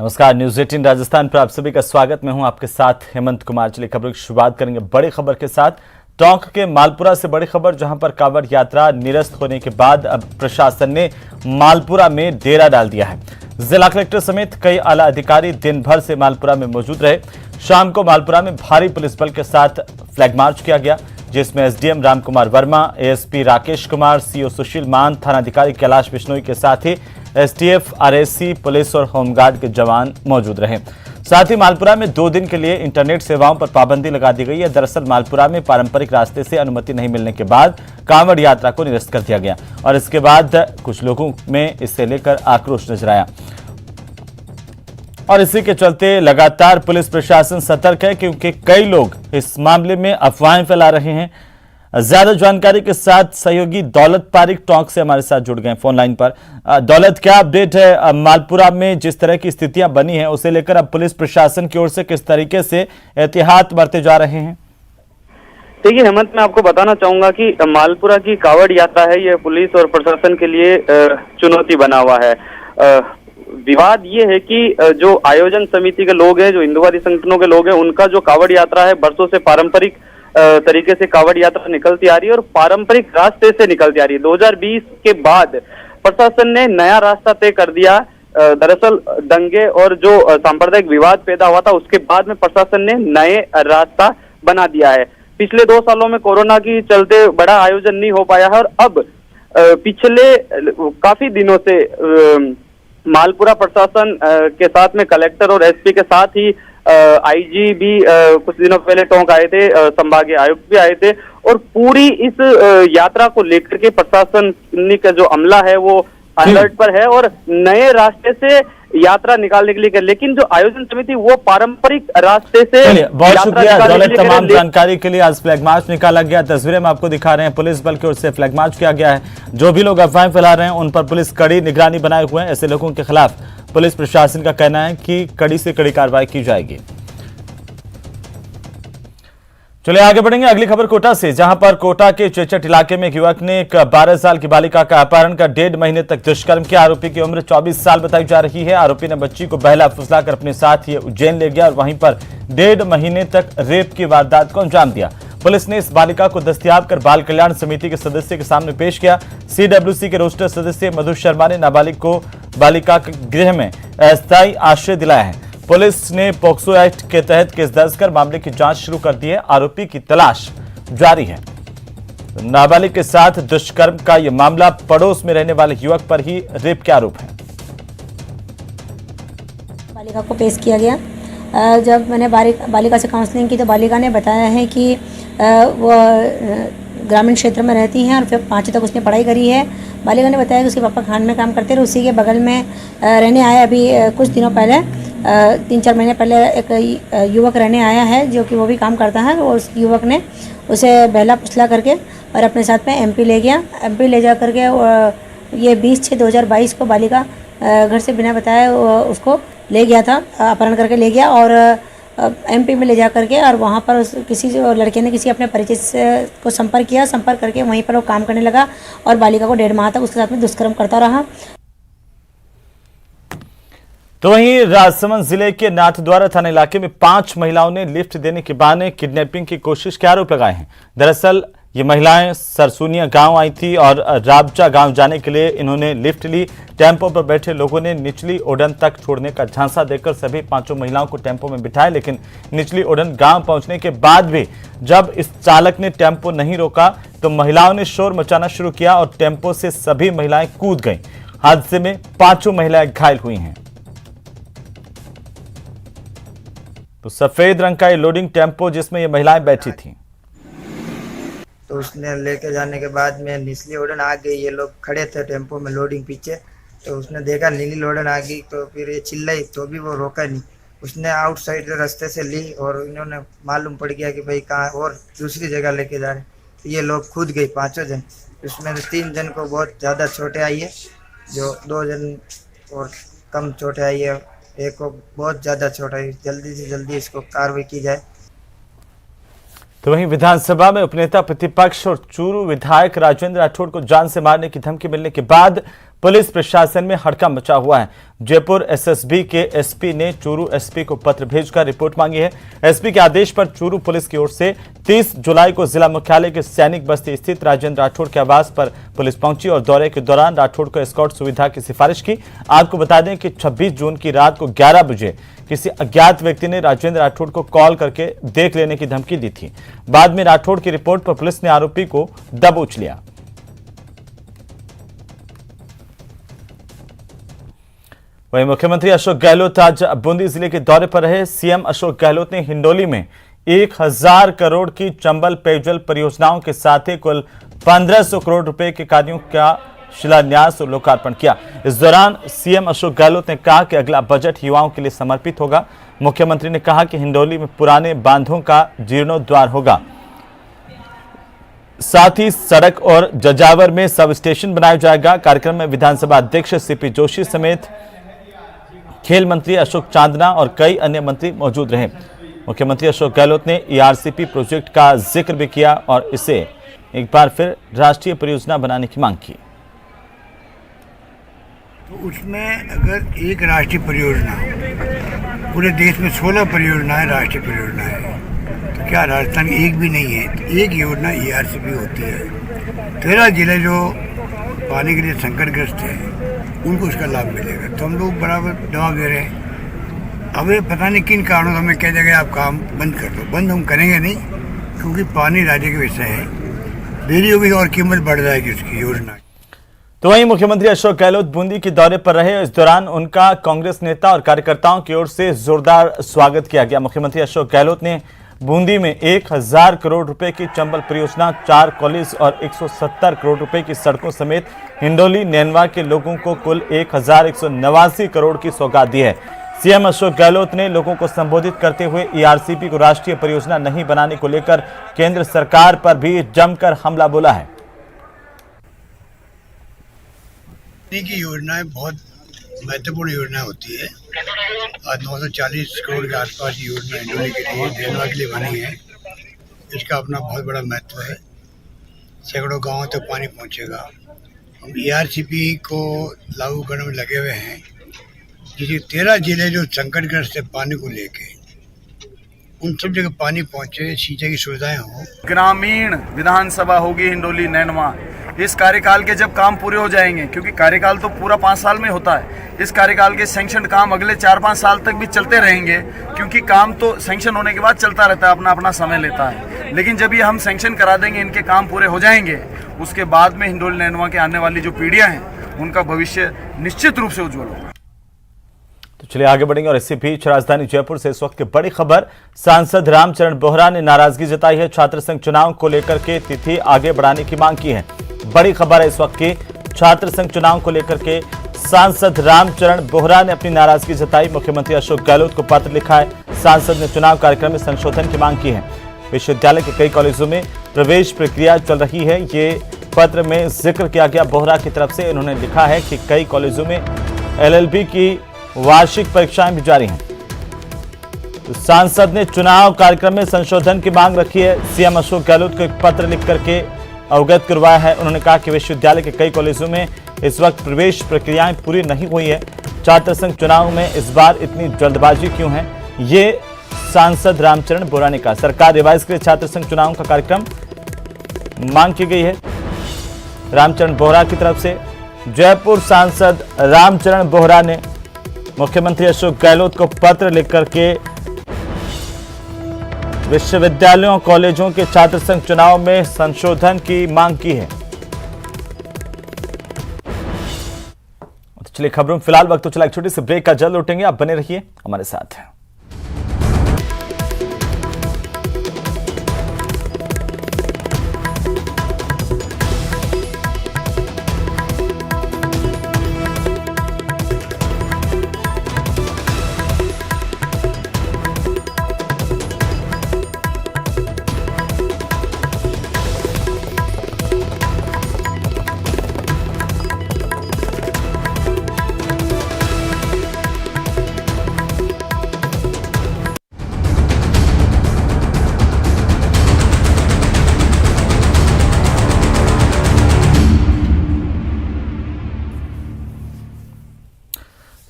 नमस्कार, न्यूज 18 राजस्थान पर आप सभी का स्वागत। मैं हूं आपके साथ हेमंत कुमार। चलिए खबरों की शुरुआत करेंगे बड़ी खबर के साथ। टोंक के मालपुरा से बड़ी खबर, जहां पर कांवड़ यात्रा निरस्त होने के बाद अब प्रशासन ने मालपुरा में डेरा डाल दिया है। जिला कलेक्टर समेत कई आला अधिकारी दिन भर से मालपुरा में मौजूद रहे। शाम को मालपुरा में भारी पुलिस बल के साथ फ्लैग मार्च किया गया, जिसमें SDM Ramkumar Verma, ASP Rakesh Kumar, CO Sushil Maan, थानाधिकारी कैलाश बिश्नोई के साथ ही एसटीएफ, आरएससी, पुलिस और होमगार्ड के जवान मौजूद रहे। साथ ही मालपुरा में 2 दिन के लिए इंटरनेट सेवाओं पर पाबंदी लगा दी गई है। दरअसल मालपुरा में पारंपरिक रास्ते से अनुमति नहीं मिलने के बाद कांवड़ यात्रा को निरस्त कर दिया गया और इसके बाद कुछ लोगों में इससे लेकर आक्रोश नजर आया और इसी के चलते लगातार पुलिस प्रशासन सतर्क है, क्योंकि कई लोग इस मामले में अफवाहें फैला रहे हैं। ज्यादा जानकारी के साथ सहयोगी दौलत पारिक टोंक से हमारे साथ जुड़ गए फोन लाइन पर। दौलत, क्या अपडेट है? मालपुरा में जिस तरह की स्थितियां बनी हैं उसे लेकर अब पुलिस प्रशासन की ओर से किस तरीके से एहतियात बरते जा रहे हैं? देखिए हेमंत, मैं आपको बताना चाहूंगा कि मालपुरा की कांवड़ यात्रा है, ये पुलिस और प्रशासन के लिए चुनौती बना हुआ है। विवाद ये है कि जो आयोजन समिति के लोग हैं, जो हिंदुवादी संगठनों के लोग हैं, उनका जो कांवड़ यात्रा है बरसों से पारंपरिक तरीके से कांवड़ यात्रा निकलती आ रही है और पारंपरिक रास्ते से निकलती आ रही है। 2020 के बाद प्रशासन ने नया रास्ता तय कर दिया। दरअसल दंगे और जो सांप्रदायिक विवाद पैदा हुआ था उसके बाद में प्रशासन ने नए रास्ता बना दिया है। पिछले 2 सालों में कोरोना की चलते बड़ा आयोजन नहीं हो पाया है और अब पिछले काफी दिनों से मालपुरा प्रशासन के साथ में कलेक्टर और एसपी के साथ ही आईजी भी कुछ दिनों पहले टोंक आए थे, संभागीय आयुक्त भी आए थे और पूरी इस यात्रा को लेकर के प्रशासन का जो अमला है वो अलर्ट पर है और नए रास्ते से यात्रा निकालने के लिए। लेकिन जो आयोजन समिति वो पारंपरिक रास्ते से बहुत शुक्रिया दौलत, तमाम जानकारी के लिए। आज फ्लैग मार्च निकाला गया, तस्वीरें हम आपको दिखा रहे हैं। पुलिस बल की ओर से फ्लैग मार्च किया गया है। जो भी लोग अफवाहें फैला रहे हैं उन पर पुलिस कड़ी निगरानी बनाए हुए हैं। ऐसे लोगों के खिलाफ पुलिस प्रशासन का कहना है कि कड़ी से कड़ी कार्रवाई की जाएगी। चलिए आगे बढ़ेंगे अगली खबर कोटा से, जहां पर कोटा के चेचट इलाके में एक युवक ने एक 12 साल की बालिका का अपहरण कर 1.5 महीने तक दुष्कर्म किया। आरोपी की उम्र 24 साल बताई जा रही है। आरोपी ने बच्ची को बहला फुसला कर अपने साथ ही उज्जैन ले गया और वहीं पर 1.5 महीने तक रेप की वारदात को अंजाम दिया। पुलिस ने इस बालिका को दस्तयाब कर बाल कल्याण समिति के सदस्य के सामने पेश किया। सीडब्ल्यूसी के रोस्टर सदस्य मधु शर्मा ने नाबालिग को बालिका के गृह में अस्थायी आश्रय दिलाया है। पुलिस ने पॉक्सो एक्ट के तहत केस दर्ज कर मामले की जांच शुरू कर दी है। आरोपी की तलाश जारी है। नाबालिग के साथ दुष्कर्म का यह मामला पड़ोस में रहने वाले युवक पर ही रेप के आरोप है। बालिका को पेश किया गया। जब मैंने बालिका से काउंसलिंग की तो बालिका ने बताया है कि वो ग्रामीण क्षेत्र में रहती हैं और फिर 5वीं तक उसने पढ़ाई करी है। बालिका ने बताया कि उसके पापा खान में काम करते रहे, उसी के बगल में रहने आया। अभी कुछ दिनों पहले 3-4 महीने पहले एक युवक रहने आया है जो कि वो भी काम करता है और उस युवक ने उसे बहला फुसला करके और अपने साथ में एमपी ले गया। एमपी ले जा करके ये 20/6/2022 को बालिका घर से बिना बताए उसको ले गया था, अपहरण करके ले गया और एमपी में ले जा करके और वहाँ पर किसी लड़के ने किसी अपने परिचित को संपर्क किया। संपर्क करके वहीं पर वो काम करने लगा और बालिका को 1.5 माह तक उसके साथ में दुष्कर्म करता रहा। तो वहीं राजसमंद जिले के नाथद्वारा थाना इलाके में 5 महिलाओं ने लिफ्ट देने के बहाने किडनैपिंग की कोशिश के आरोप लगाए हैं। दरअसल ये महिलाएं सरसुनिया गांव आई थी और राबचा गांव जाने के लिए इन्होंने लिफ्ट ली। टेम्पो पर बैठे लोगों ने निचली ओडन तक छोड़ने का झांसा देकर सभी 5 महिलाओं को टेम्पो में बिठाया, लेकिन निचली ओडन गांव पहुंचने के बाद भी जब इस चालक ने टेम्पो नहीं रोका तो महिलाओं ने शोर मचाना शुरू किया और टेम्पो से सभी महिलाएं कूद गईं। हादसे में 5 महिलाएं घायल हुई हैं। तो सफेद रंग का ये लोडिंग टेम्पो जिसमें ये महिलाएं बैठी थीं, तो उसने लेके जाने के बाद में निचली ओडन आ गई। ये लोग खड़े थे टेम्पो में लोडिंग पीछे, तो उसने देखा नीली लोडन आ गई तो फिर ये चिल्लाई तो भी वो रोका नहीं। उसने आउटसाइड रास्ते से ली और इन्होंने मालूम पड़ गया कि भाई कहाँ और दूसरी जगह लेके जा रहे, तो ये लोग कूद गए 5 जन। उसमें से 3 जन को बहुत ज़्यादा चोटें आई है, जो 2 जन और कम चोटें आई है, एक को बहुत ज़्यादा चोट आई। जल्दी से जल्दी इसको कार्रवाई की जाए। तो वहीं विधानसभा में उपनेता प्रतिपक्ष और चूरू विधायक राजेंद्र राठौड़ को जान से मारने की धमकी मिलने के बाद पुलिस प्रशासन में हड़कंप मचा हुआ है। जयपुर एसएसबी के एसपी ने चूरू एसपी को पत्र भेजकर रिपोर्ट मांगी है। एसपी के आदेश पर चूरू पुलिस की ओर से 30 जुलाई को जिला मुख्यालय के सैनिक बस्ती स्थित राजेंद्र राठौड़ के आवास पर पुलिस पहुंची और दौरे के दौरान राठौड़ को एस्कॉर्ट सुविधा की सिफारिश की। आपको बता दें कि 26 जून की रात को 11 बजे किसी अज्ञात व्यक्ति ने राजेंद्र राठौड़ को कॉल करके देख लेने की धमकी दी थी। बाद में राठौड़ की रिपोर्ट पर पुलिस ने आरोपी को दबोच लिया। वहीं मुख्यमंत्री अशोक गहलोत आज बूंदी जिले के दौरे पर रहे। सीएम अशोक गहलोत ने हिंडोली में 1000 करोड़ की चंबल पेयजल परियोजनाओं के साथ ही कुल 1500 करोड़ रुपए के कार्यों का शिलान्यास और लोकार्पण किया। इस दौरान सीएम अशोक गहलोत ने कहा कि अगला बजट युवाओं के लिए समर्पित होगा। मुख्यमंत्री ने कहा कि हिंडोली में पुराने बांधों का जीर्णोद्धार होगा, साथ ही सड़क और जजावर में सब स्टेशन बनाया जाएगा। कार्यक्रम में विधानसभा अध्यक्ष सीपी जोशी समेत खेल मंत्री अशोक चांदना और कई अन्य मंत्री मौजूद रहे। मुख्यमंत्री अशोक गहलोत ने ईआरसीपी प्रोजेक्ट का जिक्र भी किया और इसे एक बार फिर राष्ट्रीय परियोजना बनाने की मांग की। तो उसमें अगर एक राष्ट्रीय परियोजना, पूरे देश में 16 परियोजनाएं राष्ट्रीय परियोजनाएं, तो क्या राजस्थान एक भी नहीं है? तो एक योजना ईआरसीपी होती है। 13 जिले जो पानी के लिए संकटग्रस्त हैं उनको उसका लाभ मिलेगा। तो हम लोग बराबर जवाब दे रहे हैं। अब ये पता नहीं किन कारणों से हमें कह देगा आप काम बंद कर दो। बंद हम करेंगे नहीं, क्योंकि पानी राज्य का विषय है। देरी होगी और कीमत बढ़ जाएगी उसकी योजना। तो वहीं मुख्यमंत्री अशोक गहलोत बूंदी के दौरे पर रहे। इस दौरान उनका कांग्रेस नेता और कार्यकर्ताओं की ओर से जोरदार स्वागत किया गया। मुख्यमंत्री अशोक गहलोत ने बूंदी में 1000 करोड़ रुपए की चंबल परियोजना, 4 कॉलेज और 170 करोड़ रुपए की सड़कों समेत हिंडोली नैनवा के लोगों को कुल 1189 करोड़ की सौगात दी है। सीएम अशोक गहलोत ने लोगों को संबोधित करते हुए ईआरसीपी को राष्ट्रीय परियोजना नहीं बनाने को लेकर केंद्र सरकार पर भी जमकर हमला बोला है। की योजनाएं बहुत महत्वपूर्ण योजना होती है। 940 करोड़ के आसपास योजना हिंडोली के लिए, नैनवा के लिए बनी है। इसका अपना बहुत बड़ा महत्व है। सैकड़ों गांवों तक पानी पहुंचेगा। हम ईआरसीपी को लागू करने में लगे हुए हैं, जिसे 13 जिले जो संकटग्रस्त है पानी को लेके, उन सब जगह पानी पहुंचे, सिंचाई की सुविधाएं हों। ग्रामीण विधानसभा होगी हिंडोली नैनवा। इस कार्यकाल के जब काम पूरे हो जाएंगे, क्योंकि कार्यकाल तो पूरा 5 साल में होता है, इस कार्यकाल के सैंक्शन काम अगले 4-5 साल तक भी चलते रहेंगे, क्योंकि काम तो सैंक्शन होने के बाद चलता रहता है, अपना अपना समय लेता है। लेकिन जब ये हम सैंक्शन करा देंगे, इनके काम पूरे हो जाएंगे, उसके बाद में हिंडोली नैनवा के आने वाली जो पीढ़ियां हैं उनका भविष्य निश्चित रूप से उज्ज्वल होगा। तो चलिए आगे बढ़ेंगे और इसी बीच राजधानी जयपुर से इस वक्त की बड़ी खबर। सांसद रामचरण बोहरा ने नाराजगी जताई है। छात्र संघ चुनाव को लेकर के तिथि आगे बढ़ाने की मांग की है। बड़ी खबर है इस वक्त की। छात्र संघ चुनाव को लेकर के सांसद रामचरण बोहरा ने अपनी नाराजगी जताई। मुख्यमंत्री अशोक गहलोत को पत्र लिखा है। सांसद ने चुनाव कार्यक्रम में संशोधन की मांग की है। विश्वविद्यालय के कई कॉलेजों में प्रवेश प्रक्रिया चल रही है, ये पत्र में जिक्र किया गया। बोहरा की तरफ से उन्होंने लिखा है कि कई कॉलेजों में LLB की वार्षिक परीक्षाएं भी जारी हैं। तो सांसद ने चुनाव कार्यक्रम में संशोधन की मांग रखी है। सीएम अशोक गहलोत को एक पत्र लिख करके अवगत करवाया है। उन्होंने कहा कि विश्वविद्यालय के कई कॉलेजों में इस वक्त प्रवेश प्रक्रियाएं पूरी नहीं हुई है। छात्र संघ चुनाव में इस बार इतनी जल्दबाजी क्यों है, ये सांसद रामचरण बोहरा ने कहा। सरकार रिवाइज के लिए छात्र संघ चुनाव का कार्यक्रम मांग की गई है रामचरण बोहरा की तरफ से। जयपुर सांसद रामचरण बोहरा ने मुख्यमंत्री अशोक गहलोत को पत्र लिख करके विश्वविद्यालयों कॉलेजों के छात्र संघ चुनाव में संशोधन की मांग की है। तो चलिए खबरों में फिलहाल वक्त तो चला एक छोटी सी ब्रेक का, जल्द लौटेंगे। आप बने रहिए हमारे साथ।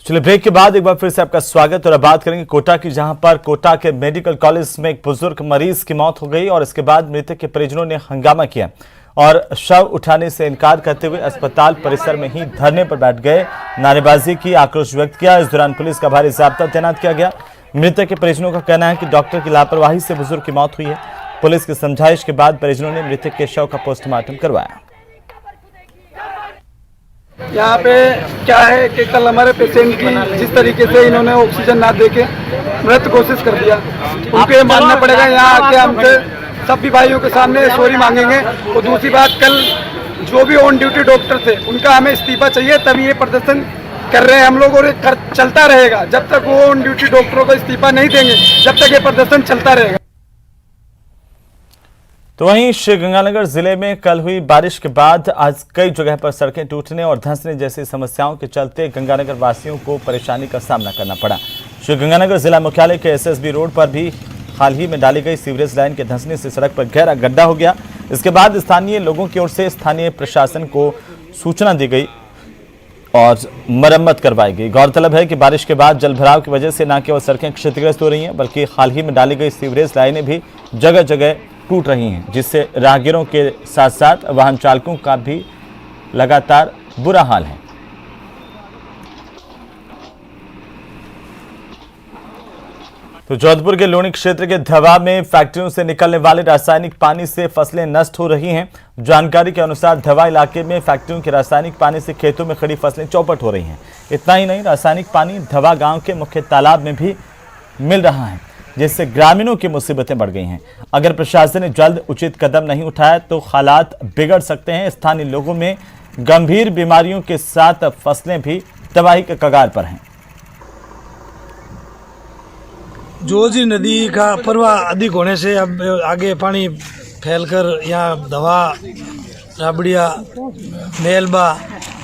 चलिए ब्रेक के बाद एक बार फिर से आपका स्वागत। और अब बात करेंगे कोटा की, जहां पर कोटा के मेडिकल कॉलेज में एक बुजुर्ग मरीज की मौत हो गई और इसके बाद मृतक के परिजनों ने हंगामा किया और शव उठाने से इनकार करते हुए अस्पताल परिसर में ही धरने पर बैठ गए, नारेबाजी की, आक्रोश व्यक्त किया। इस दौरान पुलिस का भारी जाब्ता तैनात किया गया। मृतक के परिजनों का कहना है कि डॉक्टर की लापरवाही से बुजुर्ग की मौत हुई है। पुलिस की समझाइश के बाद परिजनों ने मृतक के शव का पोस्टमार्टम करवाया। यहाँ पे क्या है कि कल हमारे पेशेंट की जिस तरीके से इन्होंने ऑक्सीजन ना देके मृत घोषित कर दिया, उनको ये मानना पड़ेगा। यहाँ आके हमसे सभी भाइयों के सामने सॉरी मांगेंगे। और दूसरी बात, कल जो भी ऑन ड्यूटी डॉक्टर थे उनका हमें इस्तीफा चाहिए, तभी ये प्रदर्शन कर रहे हैं हम लोग। और ये चलता रहेगा जब तक वो ऑन ड्यूटी डॉक्टरों को इस्तीफा नहीं देंगे, जब तक ये प्रदर्शन चलता रहेगा। तो वहीं श्रीगंगानगर जिले में कल हुई बारिश के बाद आज कई जगह पर सड़कें टूटने और धंसने जैसी समस्याओं के चलते गंगानगर वासियों को परेशानी का सामना करना पड़ा। श्रीगंगानगर जिला मुख्यालय के एसएसबी रोड पर भी हाल ही में डाली गई सीवरेज लाइन के धंसने से सड़क पर गहरा गड्ढा हो गया। इसके बाद स्थानीय लोगों की ओर से स्थानीय प्रशासन को सूचना दी गई और मरम्मत करवाई गई। गौरतलब है कि बारिश के बाद जल भराव की वजह से न केवल सड़कें क्षतिग्रस्त हो रही हैं, बल्कि हाल ही में डाली गई सीवरेज लाइनें भी जगह जगह टूट रही हैं, जिससे राहगीरों के साथ साथ वाहन चालकों का भी लगातार बुरा हाल है। तो जोधपुर के लूणी क्षेत्र के धवा में फैक्ट्रियों से निकलने वाले रासायनिक पानी से फसलें नष्ट हो रही हैं। जानकारी के अनुसार धवा इलाके में फैक्ट्रियों के रासायनिक पानी से खेतों में खड़ी फसलें चौपट हो रही हैं। इतना ही नहीं, रासायनिक पानी धवा गांव के मुख्य तालाब में भी मिल रहा है, जिससे ग्रामीणों की मुसीबतें बढ़ गई हैं। अगर प्रशासन ने जल्द उचित कदम नहीं उठाया तो हालात बिगड़ सकते हैं। स्थानीय लोगों में गंभीर बीमारियों के साथ फसलें भी तबाही के कगार पर हैं। जोजी नदी का प्रवाह अधिक होने से अब आगे पानी फैलकर यहाँ धवा, राबड़िया, मेलबा,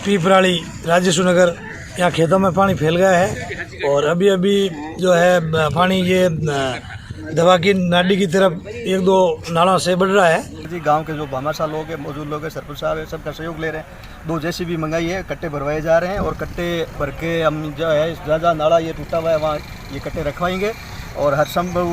पीपराड़ी, राजेश्वर नगर यहाँ खेतों में पानी फैल गया है। और अभी अभी जो है पानी ये दवा की नाडी की तरफ एक दो नालों से बढ़ रहा है। जी गांव के जो भामाशाह लोग हैं, मौजूद लोग हैं, सरपंच साहब है, सबका सहयोग ले रहे हैं। 2 जेसीबी मंगाई है, कट्टे भरवाए जा रहे हैं और कट्टे भर के हम जो है जहाँ नाला ये टूटा हुआ है वहाँ ये कट्टे रखवाएंगे और हर संभव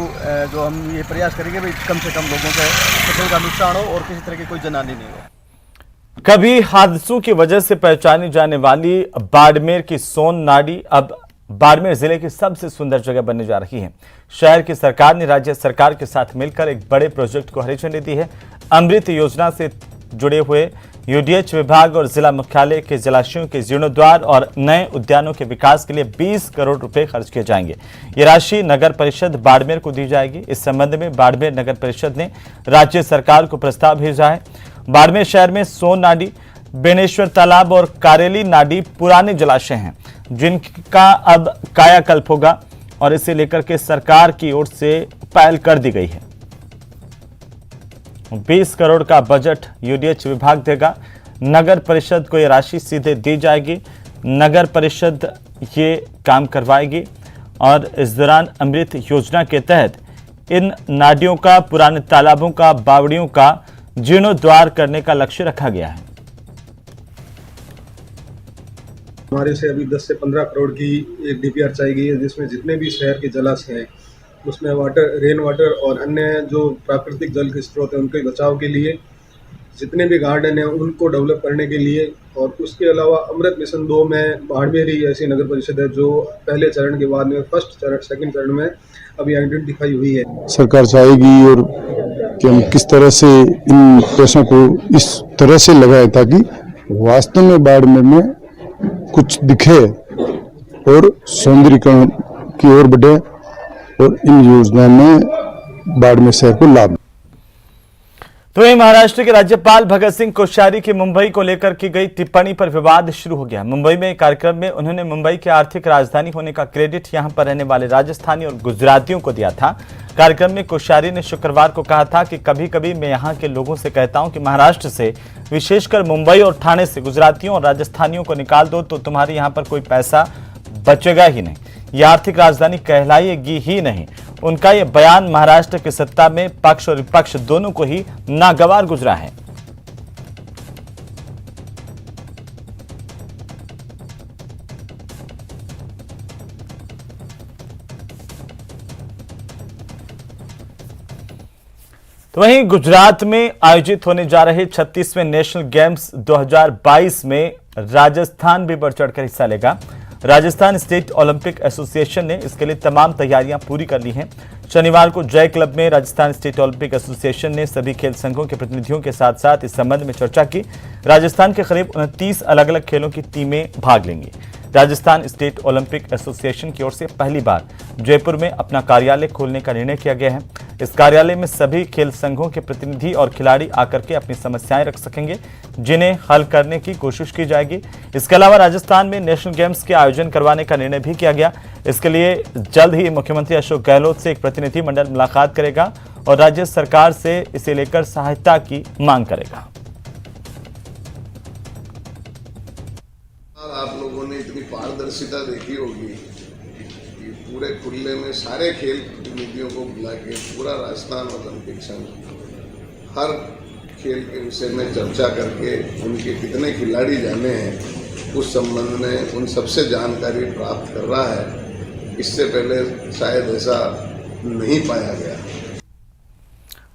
जो हम ये प्रयास करेंगे भाई कम से कम लोगों के फसल का नुकसान हो और किसी तरह की कोई जनहानि नहीं हो। कभी हादसों की वजह से पहचानी जाने वाली बाड़मेर की सोन नाडी अब बाड़मेर जिले की सबसे सुंदर जगह बनने जा रही है। शहर की सरकार ने राज्य सरकार के साथ मिलकर एक बड़े प्रोजेक्ट को हरी झंडी दी है। अमृत योजना से जुड़े हुए यूडीएच विभाग और जिला मुख्यालय के जलाशयों के जीर्णोद्वार और नए उद्यानों के विकास के लिए 20 करोड़ रुपए खर्च किए जाएंगे। ये राशि नगर परिषद बाड़मेर को दी जाएगी। इस संबंध में बाड़मेर नगर परिषद ने राज्य सरकार को प्रस्ताव भेजा है। बाड़मेर शहर में सोन नाडी, बेनेश्वर तालाब और कारेली नाडी पुराने जलाशय हैं, जिनका अब कायाकल्प होगा और इसे लेकर के सरकार की ओर से पहल कर दी गई है। 20 करोड़ का बजट यूडीएच विभाग देगा। नगर परिषद को यह राशि सीधे दी जाएगी। नगर परिषद ये काम करवाएगी और इस दौरान अमृत योजना के तहत इन नाडियों का, पुराने तालाबों का, बावड़ियों का जीर्णोद्वार करने का लक्ष्य रखा गया है। हमारे से अभी 10 से 15 करोड़ की एक डीपीआर चाहिए गई है, जिसमें जितने भी शहर के जलाशय हैं उसमें वाटर, रेन वाटर और अन्य जो प्राकृतिक जल के स्रोत हैं उनके बचाव के लिए, जितने भी गार्डन हैं उनको डेवलप करने के लिए, और उसके अलावा अमृत मिशन 2 में बाड़मेर ही ऐसी नगर परिषद है जो पहले चरण के बाद में फर्स्ट चरण, सेकंड चरण में अभी आइडेंटिफाई हुई है। सरकार चाहेगी और कि हम किस तरह से इन पैसों को इस तरह से लगाए ताकि वास्तव में बाड़मेर में कुछ दिखे और सौंदर्यीकरण की ओर बढ़े और इन योजना में बाड़मेर शहर को लाभ। तो वहीं महाराष्ट्र के राज्यपाल भगत सिंह कोश्यारी की मुंबई को लेकर की गई टिप्पणी पर विवाद शुरू हो गया। मुंबई में एक कार्यक्रम में उन्होंने मुंबई की आर्थिक राजधानी होने का क्रेडिट यहां पर रहने वाले राजस्थानी और गुजरातियों को दिया था। कार्यक्रम में कोश्यारी ने शुक्रवार को कहा था कि कभी कभी मैं यहां के लोगों से कहता हूं कि महाराष्ट्र से, विशेषकर मुंबई और ठाणे से गुजरातियों और राजस्थानियों को निकाल दो तो तुम्हारे यहां पर कोई पैसा बचेगा ही नहीं, यह आर्थिक राजधानी कहलाएगी ही नहीं। उनका यह बयान महाराष्ट्र की सत्ता में पक्ष और विपक्ष दोनों को ही नागवार गुजरा है। तो वहीं गुजरात में आयोजित होने जा रहे 36वें नेशनल गेम्स 2022 में राजस्थान भी बढ़ चढ़कर हिस्सा लेगा। राजस्थान स्टेट ओलंपिक एसोसिएशन ने इसके लिए तमाम तैयारियां पूरी कर ली हैं। शनिवार को जय क्लब में राजस्थान स्टेट ओलंपिक एसोसिएशन ने सभी खेल संघों के प्रतिनिधियों के साथ साथ इस संबंध में चर्चा की। राजस्थान के करीब 29 अलग अलग खेलों की टीमें भाग लेंगी। राजस्थान स्टेट ओलंपिक एसोसिएशन की ओर से पहली बार जयपुर में अपना कार्यालय खोलने का निर्णय किया गया है। इस कार्यालय में सभी खेल संघों के प्रतिनिधि और खिलाड़ी आकर के अपनी समस्याएं रख सकेंगे, जिन्हें हल करने की कोशिश की जाएगी। इसके अलावा राजस्थान में नेशनल गेम्स के आयोजन करवाने का निर्णय भी किया गया। इसके लिए जल्द ही मुख्यमंत्री अशोक गहलोत से एक प्रतिनिधि मंडल मुलाकात करेगा और राज्य सरकार से इसे लेकर सहायता की मांग करेगा। आप लोगों ने इतनी पारदर्शिता देखी होगी कि पूरे खुले में सारे खेल प्रतिनिधियों को बुला के पूरा राजस्थान ओलंपिक संघ हर खेल के विषय में चर्चा करके उनके कितने खिलाड़ी जाने हैं उस संबंध में उन सबसे जानकारी प्राप्त कर रहा है। इससे पहले शायद ऐसा नहीं पाया गया।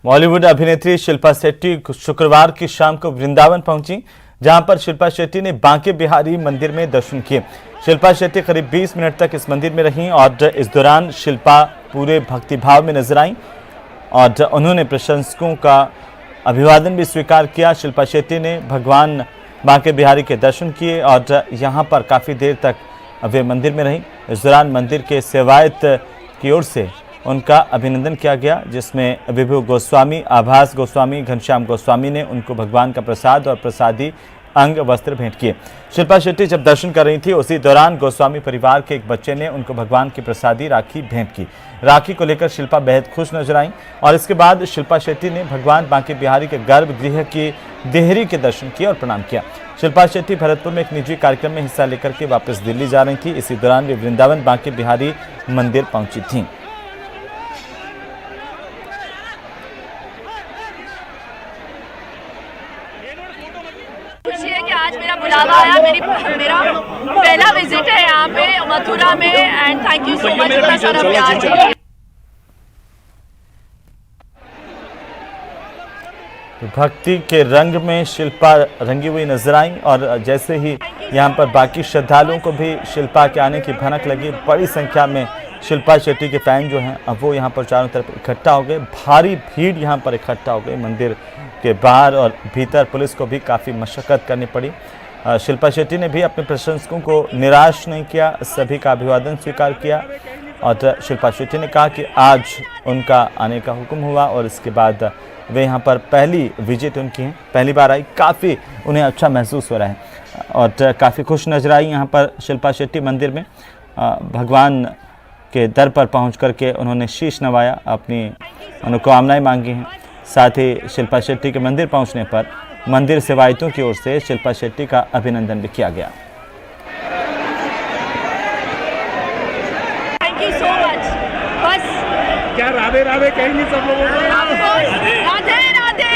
बॉलीवुड अभिनेत्री शिल्पा शेट्टी शुक्रवार की शाम को वृंदावन पहुंची, जहां पर शिल्पा शेट्टी ने बांके बिहारी मंदिर में दर्शन किए। शिल्पा शेट्टी करीब 20 मिनट तक इस मंदिर में रहीं और इस दौरान शिल्पा पूरे भक्तिभाव में नजर आईं और उन्होंने प्रशंसकों का अभिवादन भी स्वीकार किया। शिल्पा शेट्टी ने भगवान बांके बिहारी के दर्शन किए और यहां पर काफ़ी देर तक वे मंदिर में रहीं। इस दौरान मंदिर के सेवायत की ओर से उनका अभिनंदन किया गया, जिसमें विभु गोस्वामी, आभास गोस्वामी, घनश्याम गोस्वामी ने उनको भगवान का प्रसाद और प्रसादी अंग वस्त्र भेंट किए। शिल्पा शेट्टी जब दर्शन कर रही थी, उसी दौरान गोस्वामी परिवार के एक बच्चे ने उनको भगवान की प्रसादी राखी भेंट की। राखी को लेकर शिल्पा बेहद खुश नजर आई और इसके बाद शिल्पा शेट्टी ने भगवान बांके बिहारी के गर्भगृह की देहरी के दर्शन किए और प्रणाम किया। शिल्पा शेट्टी भरतपुर में एक निजी कार्यक्रम में हिस्सा लेकर के वापस दिल्ली जा रही थी। इसी दौरान वे वृंदावन बांके बिहारी मंदिर पहुंची थी। खुशी है कि आज मेरा बुलावा आया। मेरा पहला विजिट है यहाँ पे मथुरा में and thank you so much इतना सारा प्यार के लिए। भक्ति के रंग में शिल्पा रंगी हुई नजर आई और जैसे ही यहाँ पर बाकी श्रद्धालुओं को भी शिल्पा के आने की भनक लगी। बड़ी संख्या में शिल्पा शेट्टी के फैन जो हैं अब वो यहाँ पर चारों तरफ इकट्ठा हो गए। भारी भीड़ यहाँ पर इकट्ठा हो गई। मंदिर के बाहर और भीतर पुलिस को भी काफ़ी मशक्क़त करनी पड़ी। शिल्पा शेट्टी ने भी अपने प्रशंसकों को निराश नहीं किया, सभी का अभिवादन स्वीकार किया और शिल्पा शेट्टी ने कहा कि आज उनका आने का हुक्म हुआ और इसके बाद वे यहाँ पर पहली विजिट उनकी हैं, पहली बार आई। काफ़ी उन्हें अच्छा महसूस हो रहा है और काफ़ी खुश नजर आई यहाँ पर शिल्पा शेट्टी मंदिर में। भगवान के दर पर पहुँच करके उन्होंने शीश नवाया, अपनी मनोकामनाएं मांगी हैं। साथ ही शिल्पा शेट्टी के मंदिर पहुँचने पर मंदिर सेवायतों की ओर से शिल्पा शेट्टी का अभिनंदन भी किया गया। Thank you so much. बस क्या राधे राधे कहेंगे सब लोगों को? राधे राधे।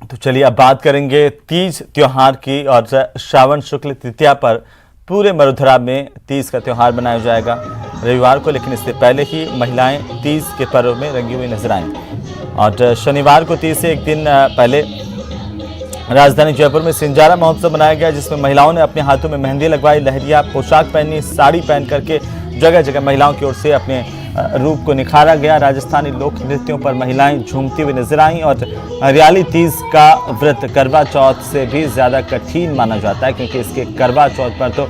तो चलिए अब बात करेंगे तीज त्योहार की और श्रावण शुक्ल तृतीया पर पूरे मरुधरा में तीज का त्यौहार मनाया जाएगा रविवार को, लेकिन इससे पहले ही महिलाएं तीज के पर्व में रंगी हुई नजर आएं और शनिवार को तीज से एक दिन पहले राजधानी जयपुर में सिंजारा महोत्सव मनाया गया, जिसमें महिलाओं ने अपने हाथों में मेहंदी लगवाई, लहरिया पोशाक पहनी, साड़ी पहन करके जगह जगह महिलाओं की ओर से अपने रूप को निखारा गया। राजस्थानी लोक नृत्यों पर महिलाएं झूमती हुई नजर आईं और हरियाली तीज का व्रत करवा चौथ से भी ज़्यादा कठिन माना जाता है, क्योंकि इसके करवा चौथ पर तो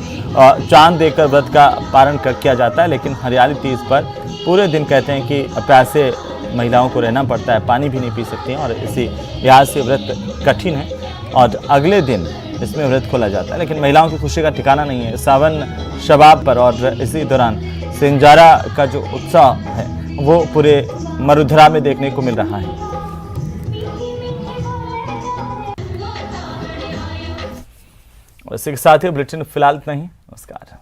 चांद देकर व्रत का पारण किया जाता है, लेकिन हरियाली तीज पर पूरे दिन कहते हैं कि प्यासे महिलाओं को रहना पड़ता है, पानी भी नहीं पी सकती हैं और इसी लिहाज से व्रत कठिन है और अगले दिन इसमें व्रत खोला जाता है। लेकिन महिलाओं की खुशी का ठिकाना नहीं है सावन शबाब पर और इसी दौरान सिंजारा का जो उत्साह है वो पूरे मरुधरा में देखने को मिल रहा है। इसी के साथ ही बुलेटिन फिलहाल इतना ही। नमस्कार।